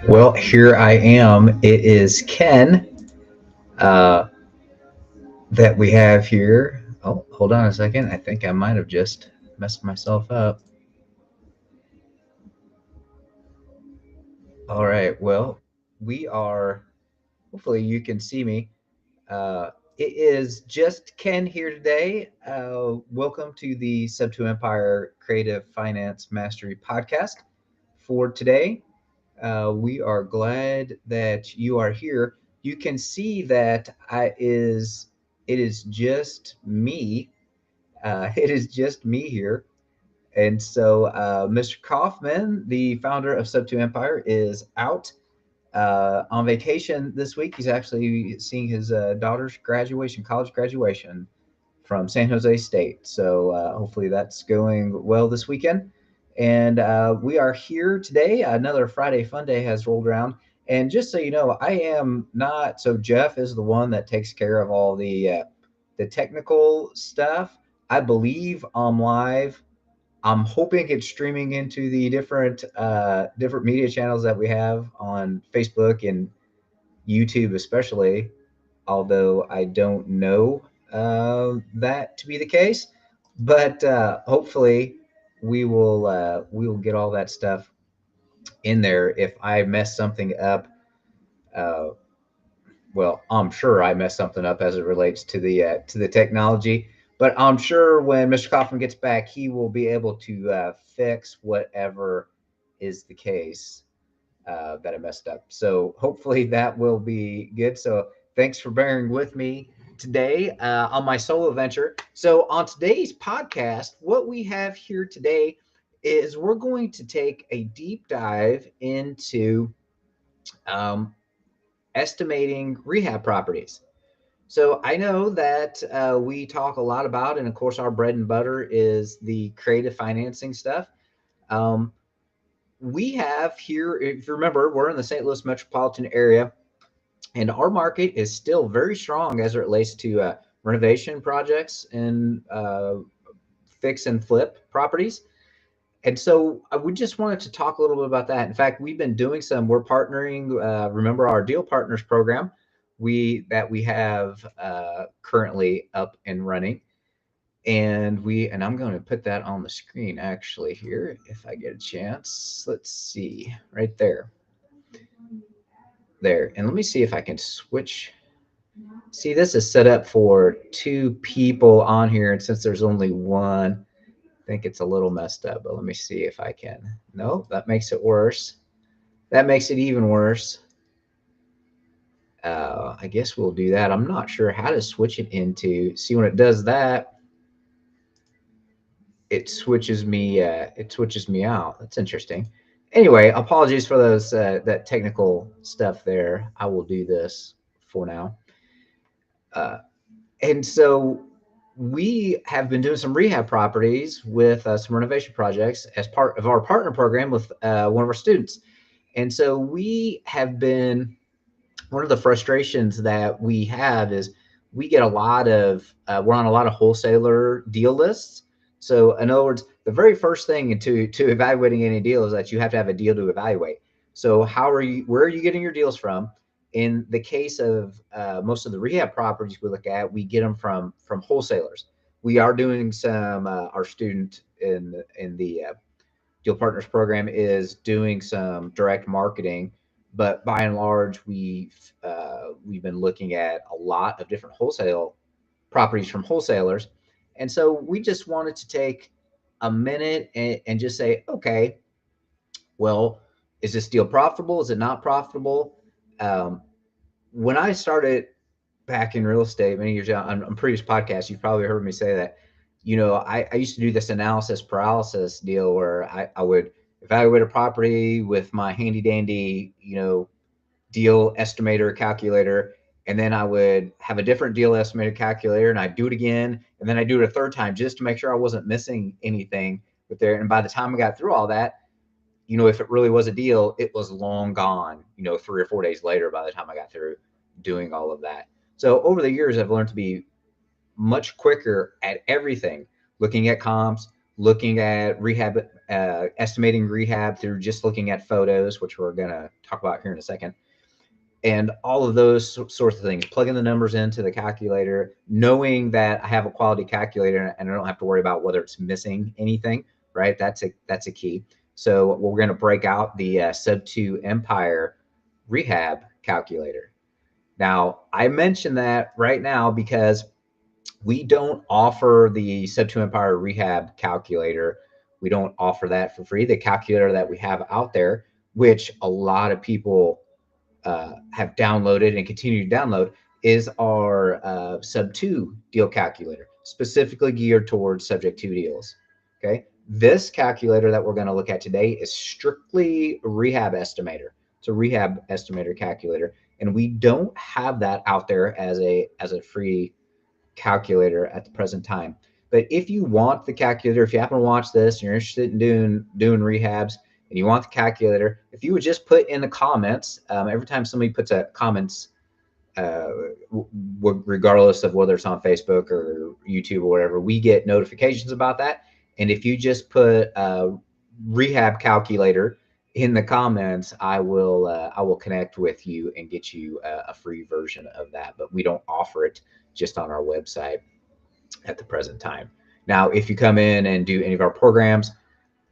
Well, here I am. It is Ken uh, that we have here. Oh, hold on a second. I think I might have just messed myself up. All right. Well, we are, hopefully, you can see me. It is just Ken here today. Welcome to the Sub2 Empire Creative Finance Mastery podcast for today. We are glad that you are here. You can see that it is just me. It is just me here. And so Mr. Kaufman, the founder of Sub2 Empire, is out on vacation this week. He's actually seeing his daughter's graduation, college graduation from San Jose State. So hopefully that's going well this weekend. And we are here today. Another Friday Fun Day has rolled around. And just so you know, I am not. So Jeff is the one that takes care of all the technical stuff. I believe I'm live. I'm hoping it's streaming into the different media channels that we have on Facebook and YouTube, especially. Although I don't know that to be the case, but hopefully we will get all that stuff in there. If I mess something up, uh, well, I'm sure I messed something up as it relates to the technology. But I'm sure when Mr. Kaufman gets back, he will be able to fix whatever is the case that I messed up. So hopefully that will be good. So thanks for bearing with me today on my solo venture. So on today's podcast, what we have here today is we're going to take a deep dive into um, estimating rehab properties. So I know that we talk a lot about, and of course, our bread and butter is the creative financing stuff. Um, we have here, if you remember, we're in the St. Louis metropolitan area, and our market is still very strong as it relates to renovation projects and fix and flip properties. And so we just wanted to talk a little bit about that. In fact, we've been doing we're partnering, remember our Deal Partners program we have currently up and running. And I'm going to put that on the screen actually here if I get a chance. Let's see, right there. There. And let me see if I can switch. See, this is set up for two people on here. And since there's only one, I think it's a little messed up, but let me see if I can. No, that makes it worse. That makes it even worse. I guess we'll do that. I'm not sure how to switch it into. See, when it does that, it switches me out. That's interesting. Anyway, apologies for those that technical stuff there. I will do this for now. And so we have been doing some rehab properties with some renovation projects as part of our partner program with one of our students. And so we have been, one of the frustrations that we have is we get a lot of, we're on a lot of wholesaler deal lists. So in other words, the very first thing to evaluating any deal is that you have to have a deal to evaluate. So where are you getting your deals from? In the case of most of the rehab properties we look at, we get them from wholesalers. We are doing some, our student in the Deal Partners program is doing some direct marketing, but by and large, we've been looking at a lot of different wholesale properties from wholesalers, and so we just wanted to take a minute and just say, okay, well, is this deal profitable? Is it not profitable? Um, when I started back in real estate many years ago, on previous podcasts, you've probably heard me say that I used to do this analysis paralysis deal where I would evaluate a property with my handy dandy, deal estimator calculator. And then I would have a different deal estimator calculator and I'd do it again. And then I do it a third time just to make sure I wasn't missing anything with there. And by the time I got through all that, if it really was a deal, it was long gone, 3 or 4 days later by the time I got through doing all of that. So over the years, I've learned to be much quicker at everything, looking at comps, looking at rehab, estimating rehab through just looking at photos, which we're going to talk about here in a second. And all of those sorts of things, plugging the numbers into the calculator, knowing that I have a quality calculator and I don't have to worry about whether it's missing anything, right? That's a key. So we're going to break out the Sub2 Empire rehab calculator. Now, I mention that right now because we don't offer the Sub2 Empire rehab calculator. We don't offer that for free. The calculator that we have out there, which a lot of people have downloaded and continue to download, is our Sub2 deal calculator, specifically geared towards Subject 2 deals. Okay. This calculator that we're going to look at today is strictly a rehab estimator. It's a rehab estimator calculator, and we don't have that out there as a free calculator at the present time. But if you want the calculator, if you happen to watch this and you're interested in doing rehabs and you want the calculator, if you would just put in the comments, every time somebody puts a comments, regardless of whether it's on Facebook or YouTube or whatever, we get notifications about that. And if you just put rehab calculator in the comments, I will connect with you and get you a free version of that. But we don't offer it just on our website at the present time. Now, if you come in and do any of our programs,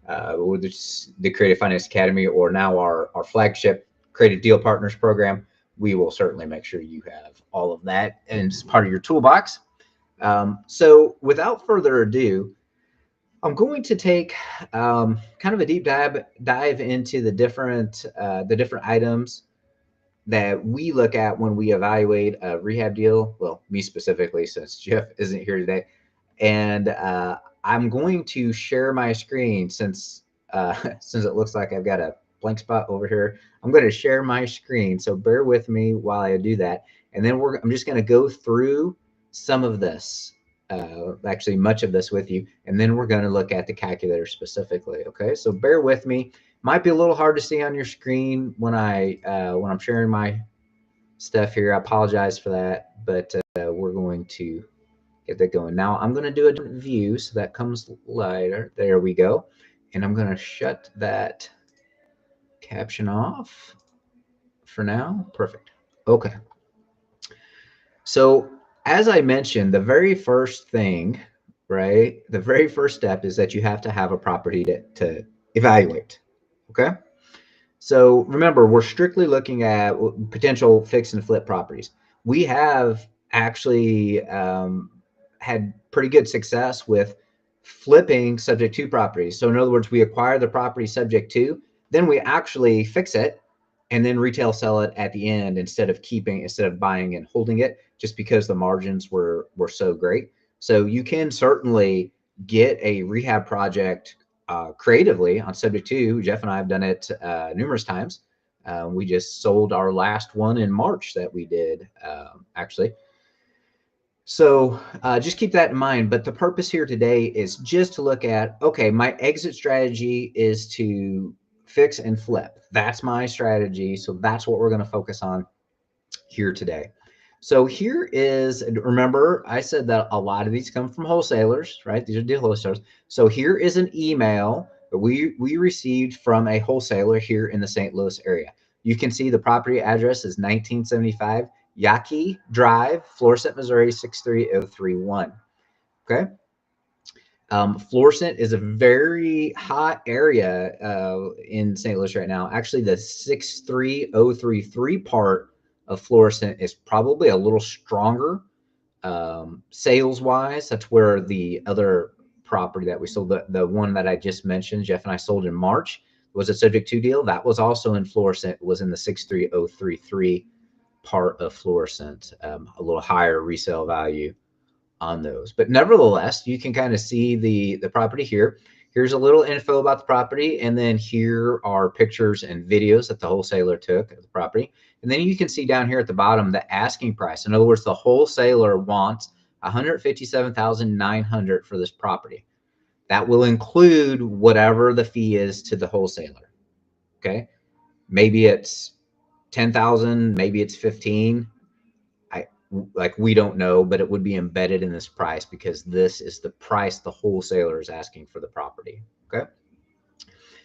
whether it's the Creative Finance Academy or now our flagship Creative Deal Partners program, we will certainly make sure you have all of that and it's part of your toolbox. So without further ado, I'm going to take kind of a deep dive into the different items that we look at when we evaluate a rehab deal. Well, me specifically, since Jeff isn't here today. And I'm going to share my screen since since it looks like I've got a blank spot over here. I'm going to share my screen, so bear with me while I do that. And then I'm just going to go through some of this, actually much of this with you, and then we're going to look at the calculator specifically. Okay, so bear with me. Might be a little hard to see on your screen when I'm sharing my stuff here. I apologize for that, but we're going to get that going. Now I'm going to do a different view so that comes later. There we go. And I'm going to shut that caption off for now. Perfect. Okay. So as I mentioned, the very first thing, right? The very first step is that you have to have a property to evaluate. Okay. So remember, we're strictly looking at potential fix and flip properties. We have actually had pretty good success with flipping subject to properties. So in other words, we acquire the property subject to, then we actually fix it and then retail sell it at the end instead of buying and holding it, just because the margins were so great. So you can certainly get a rehab project creatively on subject to. Jeff and I have done it numerous times. We just sold our last one in March that we did, actually. So just keep that in mind. But the purpose here today is just to look at, okay, my exit strategy is to fix and flip. That's my strategy. So that's what we're going to focus on here today. So here is, remember, I said that a lot of these come from wholesalers, right? These are deal wholesalers. So here is an email that we received from a wholesaler here in the St. Louis area. You can see the property address is 1975 Yaqui Drive, Florissant, Missouri, 63031. Okay. Florissant is a very hot area in St. Louis right now. Actually, the 63033 part of Florissant is probably a little stronger sales wise. That's where the other property that we sold, the one that I just mentioned, Jeff and I sold in March, was a subject to deal. That was also in Florissant, was in the 63033 part of Florissant, a little higher resale value on those. But nevertheless, you can kind of see the property here. Here's a little info about the property, and then here are pictures and videos that the wholesaler took of the property. And then you can see down here at the bottom the asking price. In other words, the wholesaler wants $157,900 for this property. That will include whatever the fee is to the wholesaler. Okay, maybe it's 10,000, maybe it's 15. We don't know, but it would be embedded in this price because this is the price the wholesaler is asking for the property. Okay.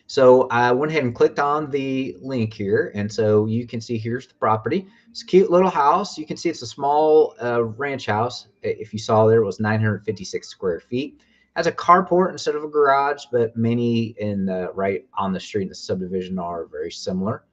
So I went ahead and clicked on the link here. And so you can see here's the property. It's a cute little house. You can see it's a small ranch house. If you saw there, it was 956 square feet. Has a carport instead of a garage, but many in right on the street in the subdivision are very similar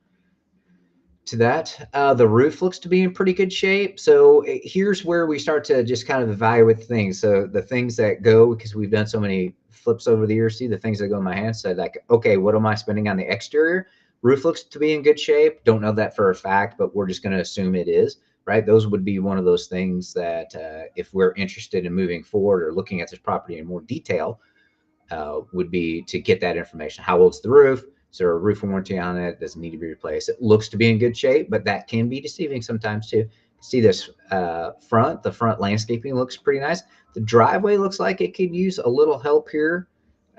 to that. The roof looks to be in pretty good shape. So here's where we start to just kind of evaluate things. So the things that go, because we've done so many flips over the years, see the things that go in my hand. So like, okay, what am I spending on the exterior? Roof looks to be in good shape. Don't know that for a fact, but we're just going to assume it is, right? Those would be one of those things that if we're interested in moving forward or looking at this property in more detail, would be to get that information. How old's the roof? Is there a roof warranty on it? Does it need to be replaced? It looks to be in good shape, but that can be deceiving sometimes too. See this the front landscaping looks pretty nice. The driveway looks like it could use a little help here.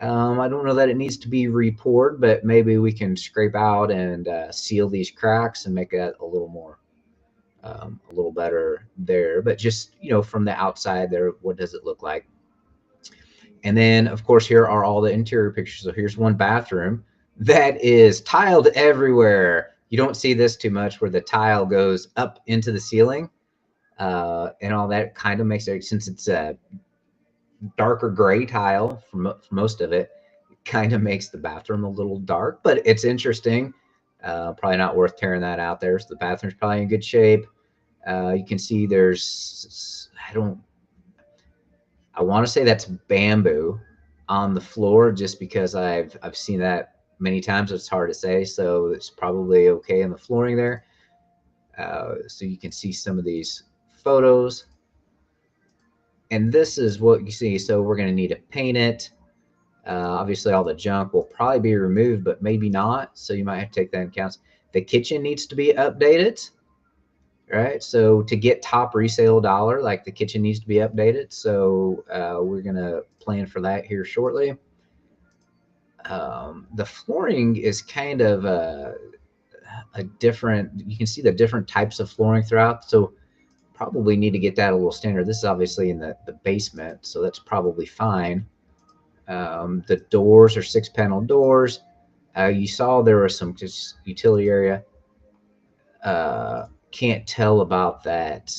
I don't know that it needs to be re-poured, but maybe we can scrape out and seal these cracks and make it a little more, a little better there. But just, from the outside there, what does it look like? And then, of course, here are all the interior pictures. So here's one bathroom that is tiled everywhere. You don't see this too much where the tile goes up into the ceiling and all that kind of makes it, since it's a darker gray tile for most of it, kind of makes the bathroom a little dark, but it's interesting. Probably not worth tearing that out there. So the bathroom's probably in good shape. You can see there's, I want to say that's bamboo on the floor just because I've seen that many times. It's hard to say. So it's probably okay in the flooring there. So you can see some of these photos. And this is what you see. So we're going to need to paint it. Obviously, all the junk will probably be removed, but maybe not. So you might have to take that into account. The kitchen needs to be updated. Right. So to get top resale dollar, like the kitchen needs to be updated. So we're going to plan for that here shortly. The flooring is kind of a different, you can see the different types of flooring throughout. So probably need to get that a little standard. This is obviously in the basement, so that's probably fine. The doors are 6-panel doors. You saw there was some just utility area. Can't tell about that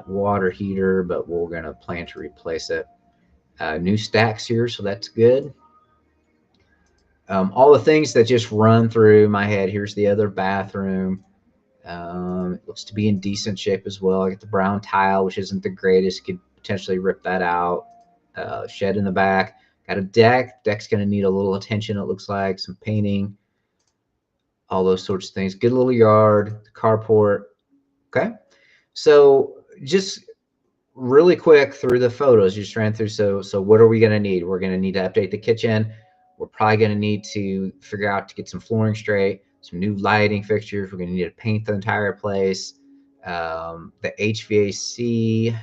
water heater, but we're gonna plan to replace it. New stacks here, so that's good. All the things that just run through my head. Here's the other bathroom. It looks to be in decent shape as well. I got the brown tile, which isn't the greatest. Could potentially rip that out. Shed in the back. Got a deck. Deck's gonna need a little attention. It looks like some painting. All those sorts of things. Good little yard. Carport. Okay, so just really quick through the photos, just ran through. So what are we going to need? We're going to need to update the kitchen. We're probably going to need to figure out to get some flooring straight, some new lighting fixtures. We're going to need to paint the entire place. The HVAC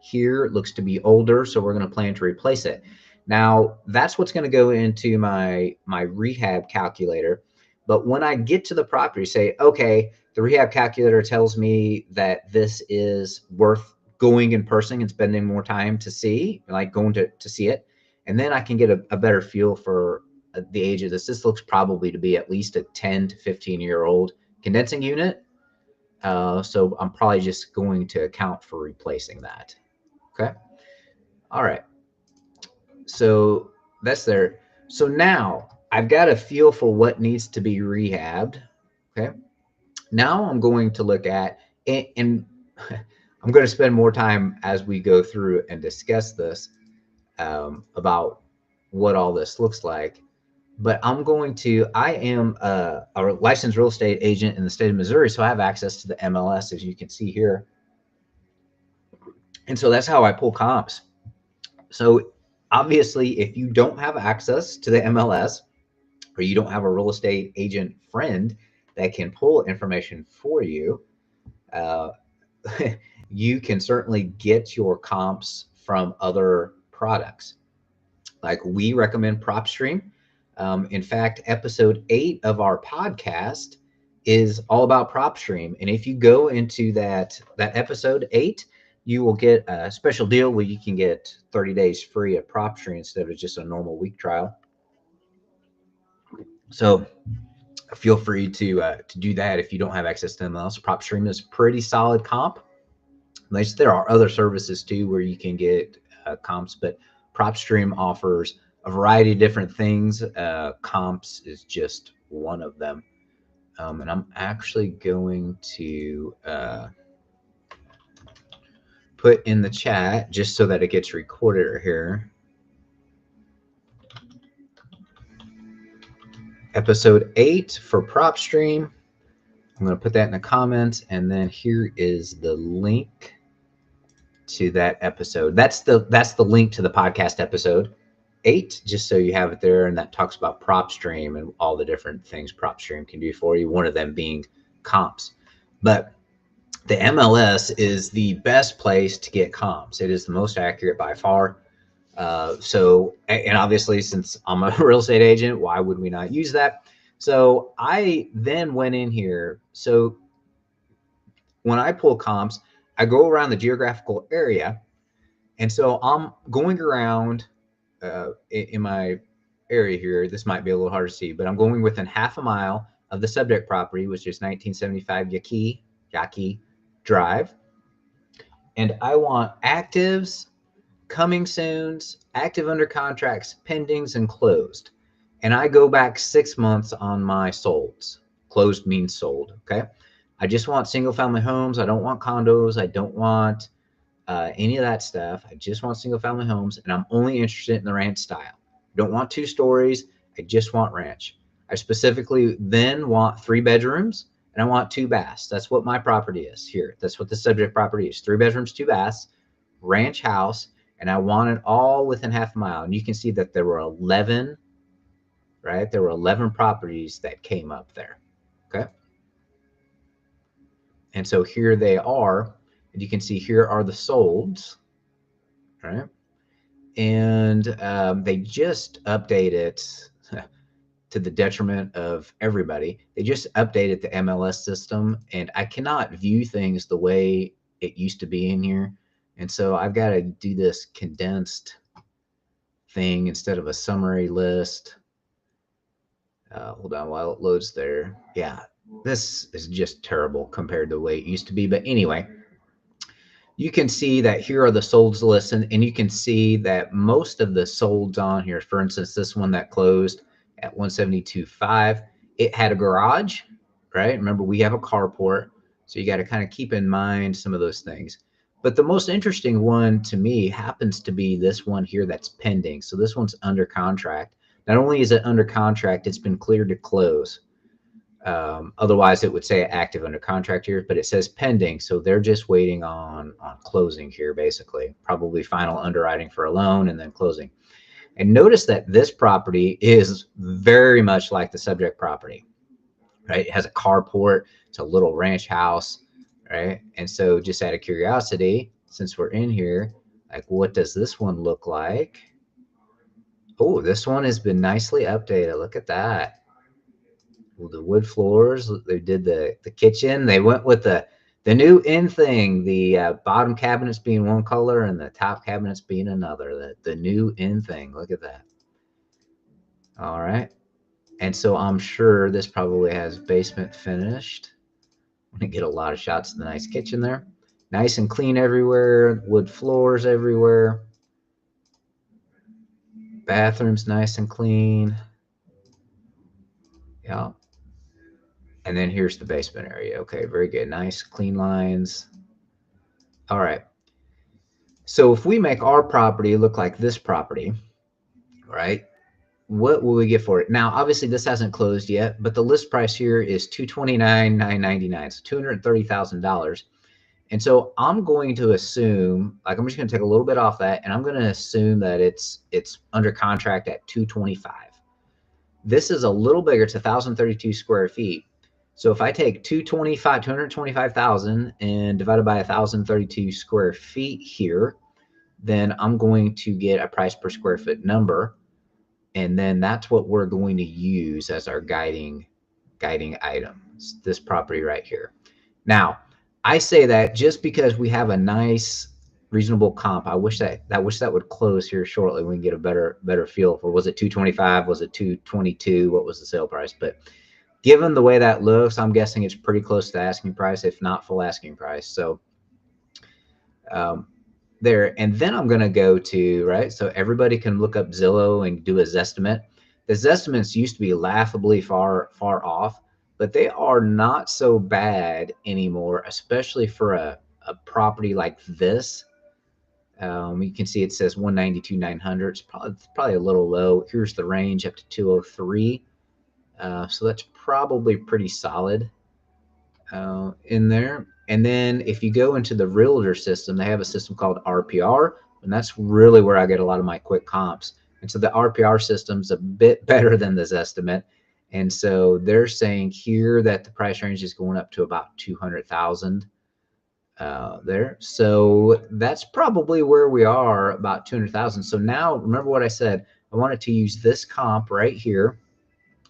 here looks to be older, so we're going to plan to replace it. Now, that's what's going to go into my rehab calculator. But when I get to the property, say, okay, the rehab calculator tells me that this is worth going in person and spending more time to see, like going to see it. And then I can get a better feel for the age of this. This looks probably to be at least a 10 to 15-year-old condensing unit. So I'm probably just going to account for replacing that. Okay. All right. So that's there. So now I've got a feel for what needs to be rehabbed. Okay. Now I'm going to look at, and I'm going to spend more time as we go through and discuss this about what all this looks like. But I am a licensed real estate agent in the state of Missouri, so I have access to the MLS, as you can see here. And so that's how I pull comps. So obviously, if you don't have access to the MLS, or you don't have a real estate agent friend that can pull information for you, uh, you can certainly get your comps from other products. Like we recommend PropStream. In fact, episode 8 of our podcast is all about PropStream. And if you go into that episode 8, you will get a special deal where you can get 30 days free of PropStream instead of just a normal week trial. So feel free to do that if you don't have access to MLS. PropStream is pretty solid comp. There are other services too where you can get comps, but PropStream offers a variety of different things. Comps is just one of them. And I'm actually going to put in the chat just so that it gets recorded here. Episode 8 for PropStream. I'm going to put that in the comments, and then here is the link to that episode. That's the link to the podcast episode 8, just so you have it there, and that talks about PropStream and all the different things PropStream can do for you, one of them being comps. But the MLS is the best place to get comps. It is the most accurate by far. And obviously, since I'm a real estate agent, why would we not use that? So I then went in here. So when I pull comps, I go around the geographical area. And so I'm going around in my area here. This might be a little hard to see, but I'm going within half a mile of the subject property, which is 1975 Yaqui Drive. And I want actives, coming soons, active under contracts, pendings, and closed. And I go back 6 months on my solds. Closed means sold. Okay. I just want single family homes. I don't want condos. I don't want any of that stuff. I just want single family homes, and I'm only interested in the ranch style. I don't want 2 stories. I just want ranch. I specifically then want 3 bedrooms, and I want 2 baths. That's what my property is here. That's what the subject property is. 3 bedrooms, 2 baths, ranch house, and I want it all within half a mile. And you can see that there were 11, right? There were 11 properties that came up there. Okay. And so here they are. And you can see here are the solds, right? And they just updated to the detriment of everybody. They just updated the MLS system, and I cannot view things the way it used to be in here. And so I've got to do this condensed thing instead of a summary list. Hold on while it loads there. Yeah, this is just terrible compared to the way it used to be. But anyway, you can see that here are the solds lists, and you can see that most of the solds on here, for instance, this one that closed at 172.5, it had a garage, right? Remember, we have a carport, so you got to kind of keep in mind some of those things. But the most interesting one to me happens to be this one here that's pending. So this one's under contract. Not only is it under contract, it's been cleared to close. Otherwise, it would say active under contract here, but it says pending. So they're just waiting on closing here, basically. Probably final underwriting for a loan and then closing. And notice that this property is very much like the subject property, right? It has a carport. It's a little ranch house, right? And so just out of curiosity, since we're in here, like what does this one look like? Oh, this one has been nicely updated. Look at that. The wood floors. They did the kitchen. They went with the new in thing. The bottom cabinets being one color and the top cabinets being another. The new in thing. Look at that. All right. And so I'm sure this probably has basement finished. I'm gonna get a lot of shots of the nice kitchen there. Nice and clean everywhere. Wood floors everywhere. Bathrooms nice and clean. Yeah. And then here's the basement area. Okay, very good. Nice, clean lines. All right. So if we make our property look like this property, right, what will we get for it? Now, obviously, this hasn't closed yet, but the list price here is $229,999, so $230,000. And so I'm going to assume, like, I'm just going to take a little bit off that, and I'm going to assume that it's under contract at 225. This is a little bigger. It's 1,032 square feet. So if I take 225,000 and divided by 1,032 square feet here, then I'm going to get a price per square foot number, and then that's what we're going to use as our guiding item. It's this property right here. Now, I say that just because we have a nice, reasonable comp. I wish that would close here shortly. We can get a better feel for, was it 225? Was it 222? What was the sale price? But given the way that looks, I'm guessing it's pretty close to asking price, if not full asking price. So um, there, and then I'm going to go to, right, so everybody can look up Zillow and do a Zestimate. The Zestimates used to be laughably far off, but they are not so bad anymore, especially for a property like this. You can see it says 192,900. It's probably a little low. Here's the range up to 203. So that's probably pretty solid in there. And then if you go into the realtor system, they have a system called RPR, and that's really where I get a lot of my quick comps. And so the RPR system's a bit better than this estimate. And so they're saying here that the price range is going up to about 200,000 there. So that's probably where we are, about 200,000. So now remember what I said, I wanted to use this comp right here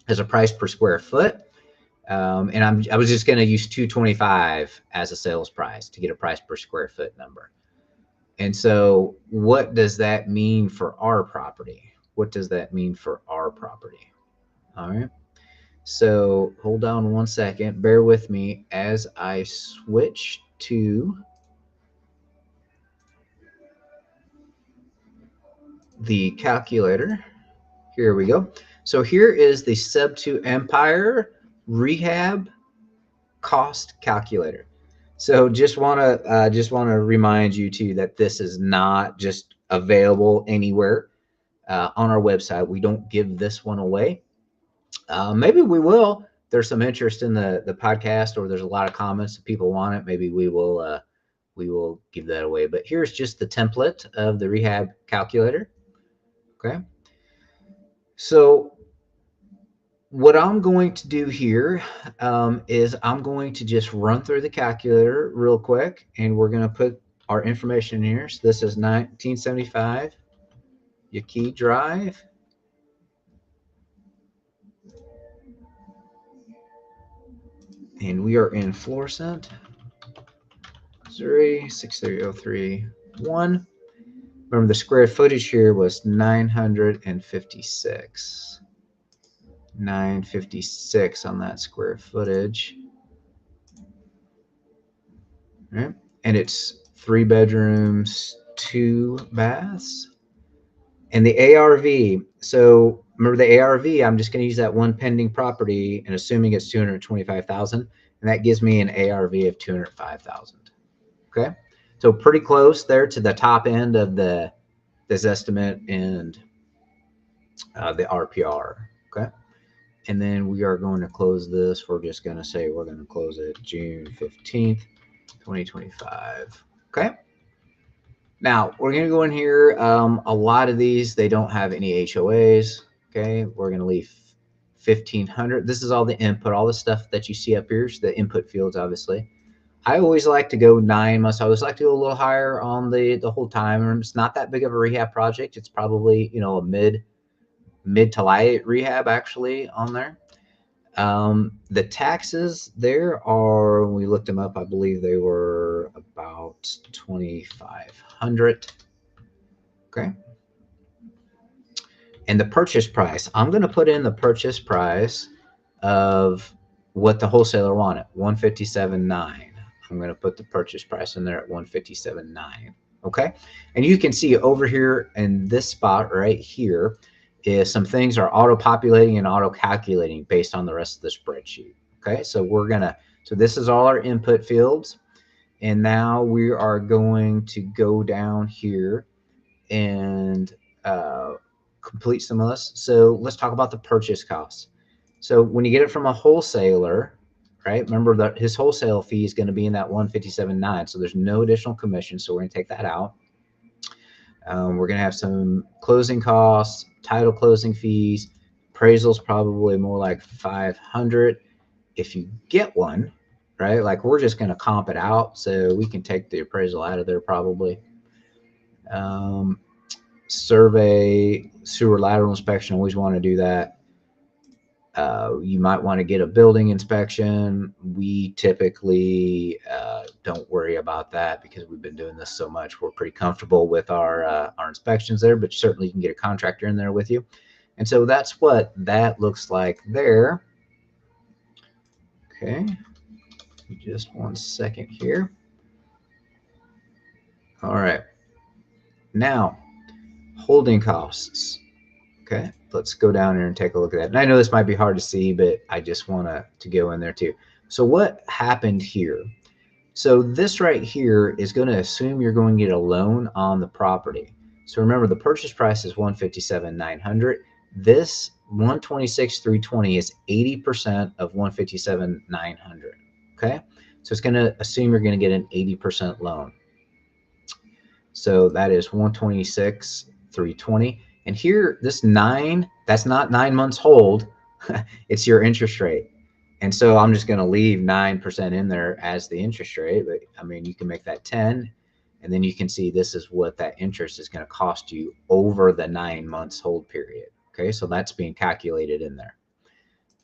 as a price per square foot. And I was just going to use 225 as a sales price to get a price per square foot number. And so what does that mean for our property? What does that mean for our property? All right. So hold on one second. Bear with me as I switch to the calculator. Here we go. So here is the Sub2 Empire rehab cost calculator. So just want to remind you too that this is not just available anywhere on our website. We don't give this one away. Maybe we will. There's some interest in the podcast, or there's a lot of comments that people want it. Maybe we will give that away. But here's just the template of the rehab calculator. Okay. So what I'm going to do here is I'm going to just run through the calculator real quick, and we're going to put our information in here. So this is 1975 Yaqui Drive. And we are in Florissant, Missouri, 63031. Remember, the square footage here was 956. 956 on that square footage. All right. And it's 3 bedrooms, 2 baths. And the ARV, so remember the ARV, I'm just going to use that one pending property and assuming it's 225,000, and that gives me an ARV of 205,000. Okay. So pretty close there to the top end of this estimate and the RPR. Okay. And then we are going to close this. We're just going to say we're going to close it June 15th, 2025. Okay. Now we're going to go in here. A lot of these, they don't have any HOAs. Okay. We're going to leave 1,500. This is all the input, all the stuff that you see up here. So the input fields, obviously. I always like to go 9 months. I always like to go a little higher on the whole time. It's not that big of a rehab project. It's probably, a mid to light rehab actually on there. The taxes there are, when we looked them up, I believe they were about 2,500. Okay. And the purchase price, I'm going to put in the purchase price of what the wholesaler wanted, 157.9. I'm going to put the purchase price in there at 157.9. Okay. And you can see over here in this spot right here is some things are auto-populating and auto-calculating based on the rest of the spreadsheet. Okay. So so this is all our input fields. And now we are going to go down here and complete some of this. So let's talk about the purchase costs. So when you get it from a wholesaler, right? Remember that his wholesale fee is going to be in that 157.9, so there's no additional commission, so we're going to take that out. We're going to have some closing costs, title closing fees, appraisals probably more like 500 if you get one, right? Like we're just going to comp it out, so we can take the appraisal out of there probably. Um, Survey, sewer lateral inspection, always want to do that. You might want to get a building inspection. We typically don't worry about that because we've been doing this so much. We're pretty comfortable with our inspections there, but certainly you can get a contractor in there with you. And so that's what that looks like there. Okay, just 1 second here. All right, now holding costs. Okay, let's go down here and take a look at that. And I know this might be hard to see, but I just want to go in there too. So what happened here? So this right here is going to assume you're going to get a loan on the property. So remember, the purchase price is 157,900. This 126,320 is 80% of 157,900. Okay, so it's going to assume you're going to get an 80% loan. So that is 126,320. And here, this 9, that's not 9 months hold. It's your interest rate. And so I'm just going to leave 9% in there as the interest rate. But I mean, you can make that 10. And then you can see this is what that interest is going to cost you over the 9 months hold period. Okay, so that's being calculated in there.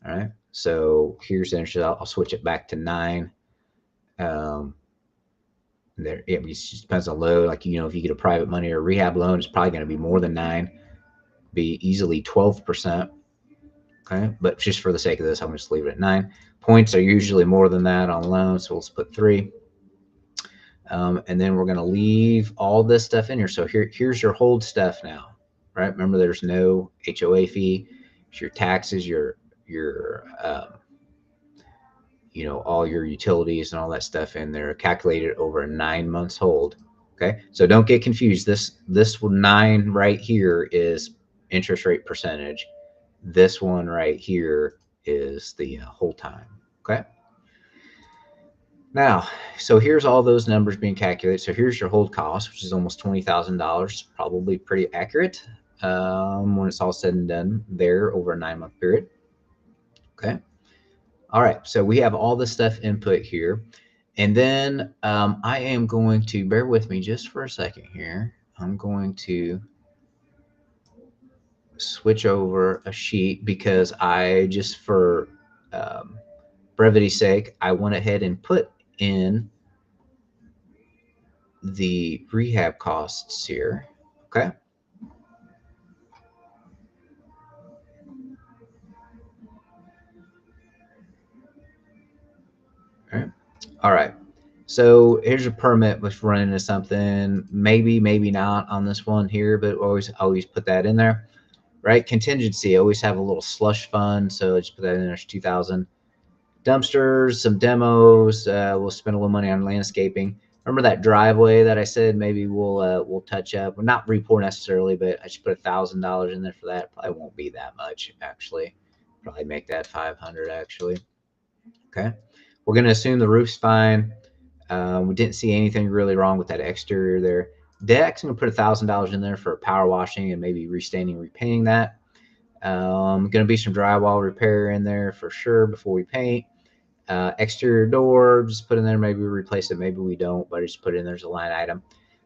All right, so here's the interest. I'll switch it back to 9. There, it just depends on load. Like, if you get a private money or a rehab loan, it's probably going to be more than 9, be easily 12%. Okay, but just for the sake of this, I'm just leave it at 9. Points are usually more than that on loans, so we'll put 3. And then we're going to leave all this stuff in here. So here's your hold stuff now, right? Remember, there's no HOA fee. It's your taxes, your all your utilities and all that stuff in there, calculated over a 9 months hold. Okay, so don't get confused. This 9 right here is interest rate percentage. This one right here is the whole time. Okay. Now, so here's all those numbers being calculated. So here's your hold cost, which is almost $20,000, probably pretty accurate when it's all said and done there over a 9-month period. Okay. All right. So we have all this stuff input here. And then I am going to, bear with me just for a second here. I'm going to switch over a sheet because I just, for brevity's sake, I went ahead and put in the rehab costs here. Okay. All right. All right. So here's your permit, which run into something, maybe not on this one here, but always put that in there, right? Contingency, always have a little slush fund, so just put that in there. 2,000. Dumpsters, some demos. We'll spend a little money on landscaping. Remember that driveway that I said maybe we'll touch up? Well, not report necessarily, but I should put $1,000 in there for that. Probably won't be that much actually. Probably make that 500 actually. Okay, we're gonna assume the roof's fine. We didn't see anything really wrong with that exterior there. Deck's gonna put $1,000 in there for power washing and maybe restaining, repainting that. Gonna be some drywall repair in there for sure before we paint. Exterior door, just put in there, maybe we replace it, maybe we don't, but I just put it in there as a line item.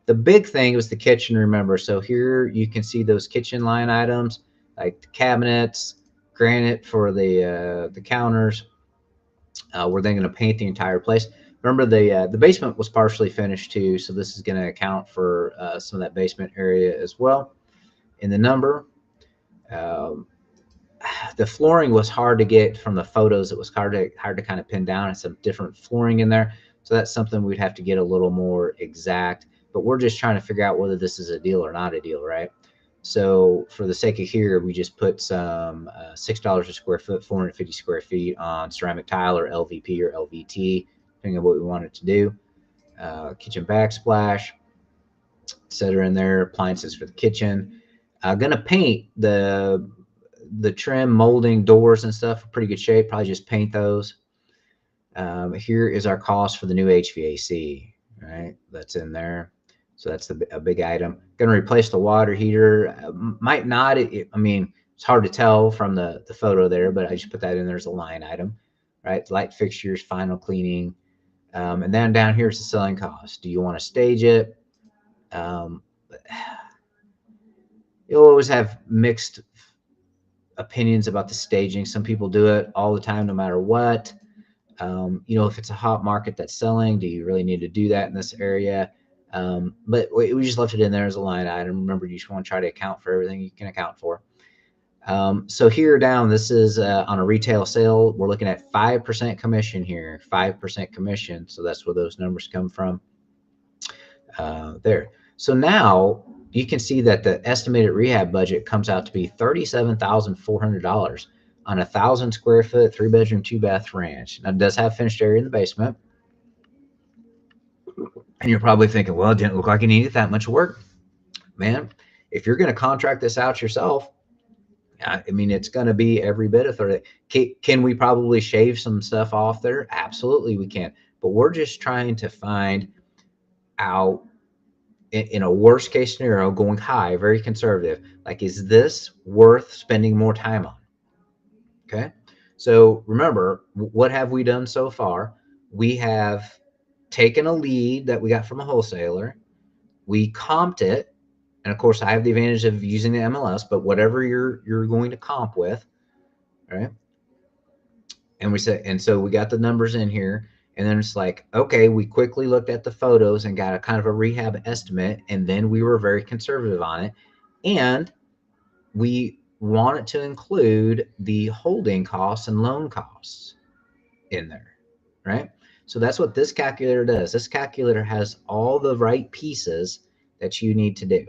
The big thing was the kitchen, remember. So here you can see those kitchen line items, like the cabinets, granite for the counters. We're then going to paint the entire place. Remember, the basement was partially finished too, so this is going to account for some of that basement area as well. In the number, the flooring was hard to get from the photos. It was hard to kind of pin down. It's some different flooring in there, so that's something we'd have to get a little more exact. But we're just trying to figure out whether this is a deal or not a deal, right? So for the sake of here, we just put some $6 a square foot, 450 square feet on ceramic tile or LVP or LVT, depending on what we want it to do. Kitchen backsplash, etc. in there. Appliances for the kitchen. Gonna paint the trim, molding, doors and stuff in pretty good shape. Probably just paint those. Here is our cost for the new HVAC, right? That's in there. So that's a big item. Going to replace the water heater. Might not. I mean, it's hard to tell from the photo there, but I just put that in there as a line item, right? Light fixtures, final cleaning. And then down here is the selling cost. Do you want to stage it? Um, you'll always have mixed opinions about the staging. Some people do it all the time, no matter what. If it's a hot market that's selling, do you really need to do that in this area? But we just left it in there as a line item. Remember, you just want to try to account for everything you can account for. So here down, this is on a retail sale. We're looking at 5% commission here, 5% commission. So that's where those numbers come from there. So now you can see that the estimated rehab budget comes out to be $37,400 on 1,000 square foot, 3 bedroom, 2 bath ranch. Now it does have finished area in the basement. And you're probably thinking, well, it didn't look like it needed that much work. Man, if you're going to contract this out yourself, I mean, it's going to be every bit of 30. Can we probably shave some stuff off there? Absolutely, we can. But we're just trying to find out in a worst case scenario, going high, very conservative, like, is this worth spending more time on? Okay. So remember, what have we done so far? We have taken a lead that we got from a wholesaler. We comped it. And of course, I have the advantage of using the MLS, but whatever you're going to comp with, right? And so we got the numbers in here. And then it's like, okay, we quickly looked at the photos and got a kind of a rehab estimate. And then we were very conservative on it. And we want it to include the holding costs and loan costs in there, right? So that's what this calculator does. This calculator has all the right pieces that you need to do,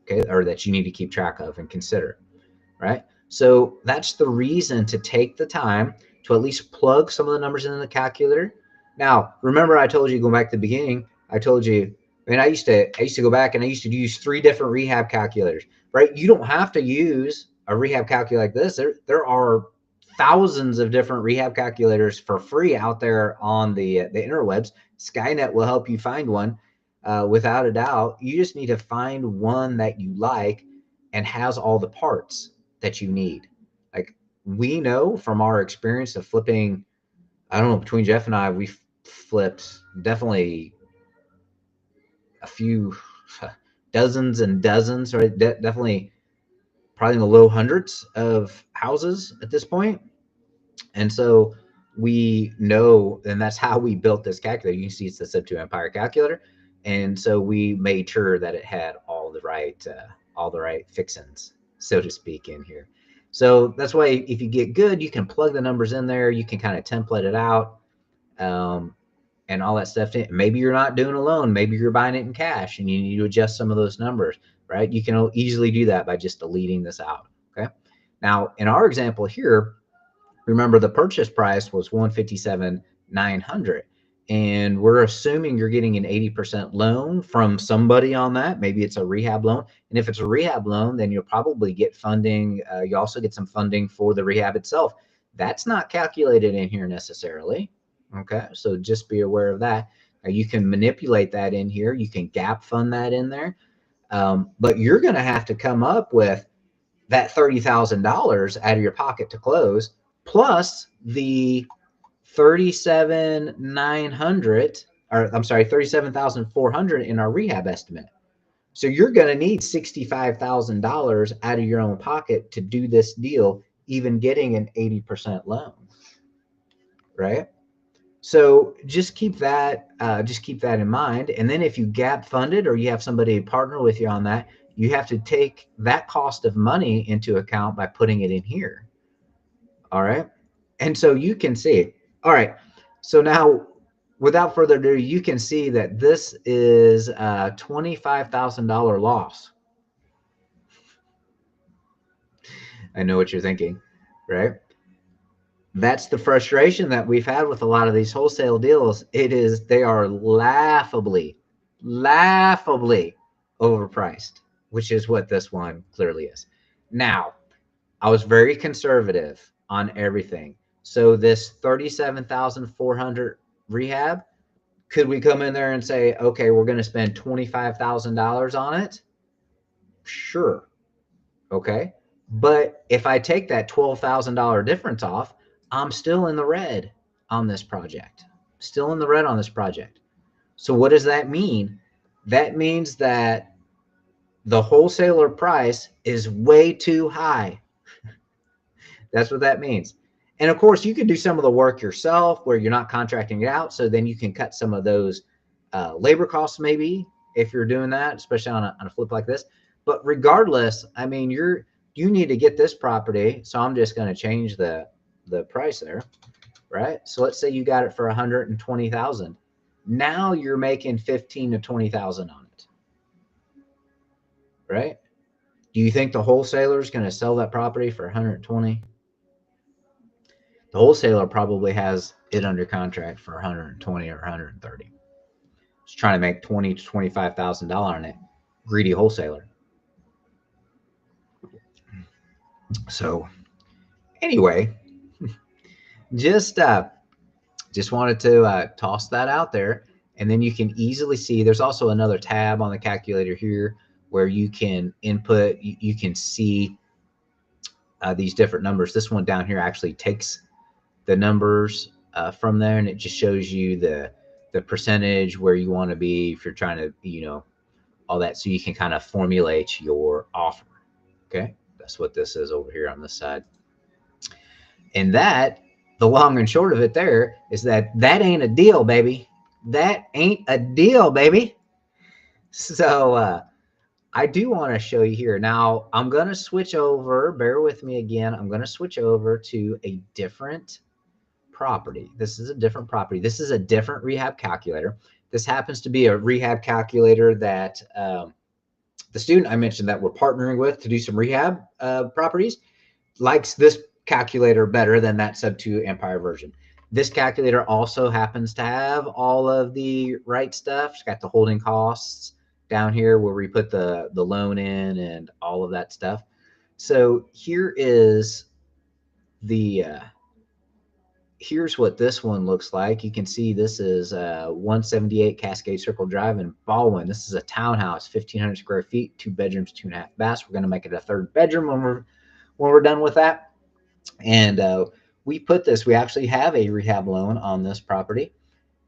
okay, or that you need to keep track of and consider, right? So that's the reason to take the time to at least plug some of the numbers into the calculator. Now, remember I told you, going back to the beginning, I told you, I used to go back and I used to use 3 different rehab calculators, right? You don't have to use a rehab calculator like this. There are thousands of different rehab calculators for free out there on the interwebs. Skynet will help you find one without a doubt. You just need to find one that you like and has all the parts that you need. Like, we know from our experience of flipping, I don't know, between Jeff and I, we've flipped definitely a few dozens and dozens, right? Definitely probably in the low hundreds of houses at this point. And so we know, and that's how we built this calculator. You can see it's the Sub2 Empire calculator. And so we made sure that it had all the right fixins, so to speak, in here. So that's why if you get good, you can plug the numbers in there. You can kind of template it out and all that stuff. Maybe you're not doing a loan. Maybe you're buying it in cash and you need to adjust some of those numbers, right? You can easily do that by just deleting this out, okay? Now, in our example here, remember the purchase price was $157,900, and we're assuming you're getting an 80% loan from somebody on that. Maybe it's a rehab loan, and if it's a rehab loan, then you'll probably get funding. You also get some funding for the rehab itself. That's not calculated in here necessarily. Okay, so just be aware of that. You can manipulate that in here. You can gap fund that in there, but you're going to have to come up with that $30,000 out of your pocket to close, plus the 37,900, or I'm sorry, 37,400 in our rehab estimate. So you're going to need $65,000 out of your own pocket to do this deal, even getting an 80% loan, right? So just keep that in mind. And then if you gap funded or you have somebody partner with you on that, you have to take that cost of money into account by putting it in here. All right. And so you can see, all right. So now, without further ado, you can see that this is a $25,000 loss. I know what you're thinking, right? That's the frustration that we've had with a lot of these wholesale deals. They are laughably overpriced, which is what this one clearly is. Now, I was very conservative on everything. So this 37,400 rehab, could we come in there and say, okay, we're going to spend $25,000 on it? Sure. Okay. But if I take that $12,000 difference off, I'm still in the red on this project. Still in the red on this project. So what does that mean? That means that the wholesaler price is way too high. That's what that means. And of course, you can do some of the work yourself where you're not contracting it out. So then you can cut some of those labor costs, maybe, if you're doing that, especially on a flip like this. But regardless, I mean, you need to get this property. So I'm just going to change the price there, right? So let's say you got it for 120,000. Now you're making 15 to 20,000 on it, right? Do you think the wholesaler is going to sell that property for 120? The wholesaler probably has it under contract for 120 or 130. It's trying to make 20 to $25,000 on it. Greedy wholesaler. So anyway, just wanted to toss that out there, and then you can easily see there's also another tab on the calculator here where you can input. You can see these different numbers. This one down here actually takes the numbers from there, and it just shows you the percentage where you want to be if you're trying to, all that, so you can kind of formulate your offer. Okay, that's what this is over here on this side. And that, the long and short of it there is that ain't a deal, baby. That ain't a deal, baby. So I do want to show you here. Now I'm going to switch over, bear with me again. I'm going to switch over to a different property. This is a different property. This is a different rehab calculator. This happens to be a rehab calculator that the student I mentioned that we're partnering with to do some rehab properties likes this calculator better than that Sub2 Empire version. This calculator also happens to have all of the right stuff. It's got the holding costs down here where we put the loan in and all of that stuff. So here is the here's what this one looks like. You can see this is 178 Cascade Circle Drive in Baldwin. This is a townhouse, 1,500 square feet, 2 bedrooms, 2.5 baths. We're going to make it a 3rd bedroom when we're done with that. And we actually have a rehab loan on this property.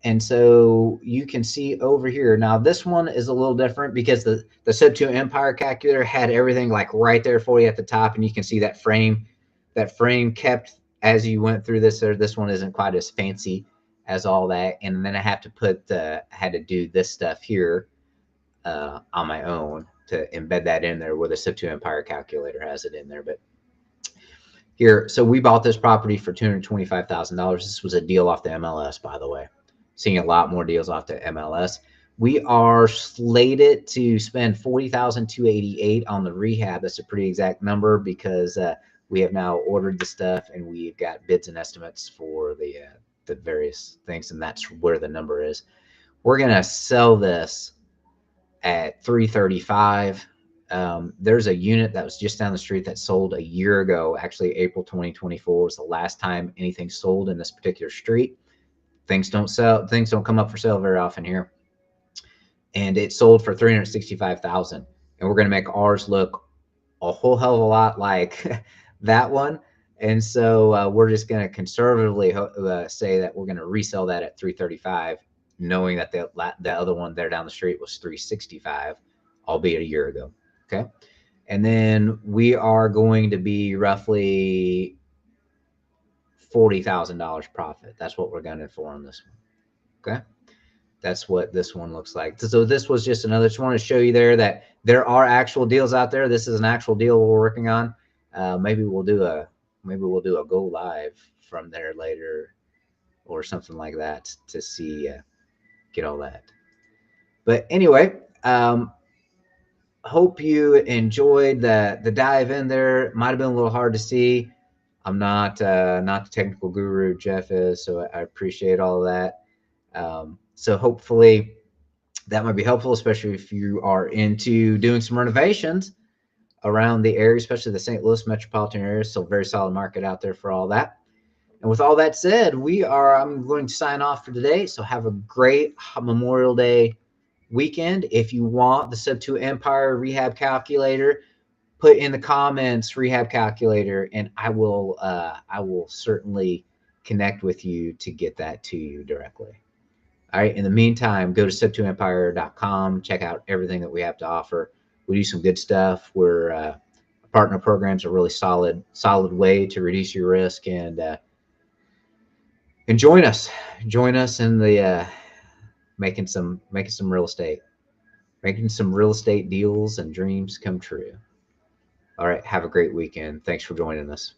And so you can see over here. Now this one is a little different because the Sub2 Empire calculator had everything like right there for you at the top, and you can see that frame kept as you went through this. Or this one isn't quite as fancy as all that. And then I have to had to do this stuff here on my own to embed that in there where the Sub2 Empire calculator has it in there. But here, so we bought this property for $225,000. This was a deal off the MLS, by the way. Seeing a lot more deals off the MLS. We are slated to spend $40,288 on the rehab. That's a pretty exact number because we have now ordered the stuff and we've got bids and estimates for the various things, and that's where the number is. We're gonna sell this at $335. There's a unit that was just down the street that sold a year ago. Actually, April 2024 was the last time anything sold in this particular street. Things don't come up for sale very often here. And it sold for $365,000. And we're going to make ours look a whole hell of a lot like that one. And so we're just going to conservatively say that we're going to resell that at $335, knowing that the other one there down the street was $365, albeit a year ago. Okay. And then we are going to be roughly $40,000 profit. That's what we're gunning for on this one. Okay. That's what this one looks like. So this was just just wanted to show you there that there are actual deals out there. This is an actual deal we're working on. Maybe we'll do a go live from there later or something like that to see, get all that. But anyway, hope you enjoyed the dive in there. It might have been a little hard to see. I'm not the technical guru, Jeff is, so I appreciate all of that. So hopefully that might be helpful, especially if you are into doing some renovations around the area, especially the St. Louis metropolitan area. So very solid market out there for all that. And with all that said, I'm going to sign off for today. So have a great Memorial Day weekend. If you want the Sub2 Empire rehab calculator, put in the comments rehab calculator, and I will certainly connect with you to get that to you directly. All right. In the meantime, go to sub2empire.com, check out everything that we have to offer. We do some good stuff. We're partner programs are really solid way to reduce your risk, and join us in the making some real estate, making some real estate deals and dreams come true. All right, have a great weekend. Thanks for joining us.